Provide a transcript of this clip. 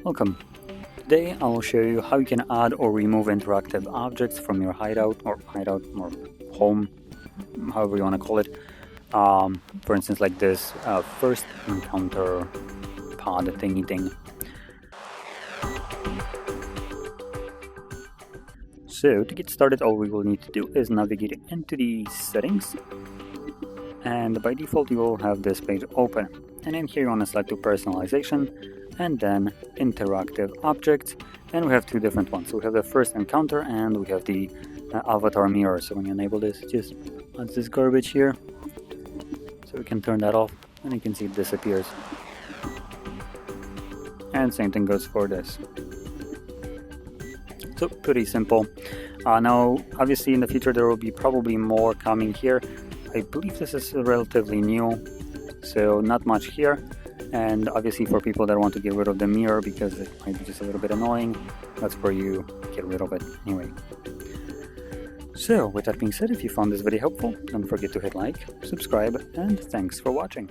Welcome. Today I'll show you how you can add or remove interactive objects from your hideout or home, however you want to call it. For instance, like this first encounter pod thingy thing. So to get started, all we will need to do is navigate into the settings, and by default you will have this page open. And in here you want to select to personalization and then interactive objects, and we have two different ones. So we have the first encounter and we have the avatar mirror. So when you enable this, just adds this garbage here, so we can turn that off and you can see it disappears. And same thing goes for this. So pretty simple. Now obviously in the future there will be probably more coming here. I believe this is relatively new, so not much here. And obviously for people that want to get rid of the mirror because it might be just a little bit annoying, that's where you get rid of it anyway. So with that being said, if you found this video helpful, don't forget to hit like, subscribe, and thanks for watching.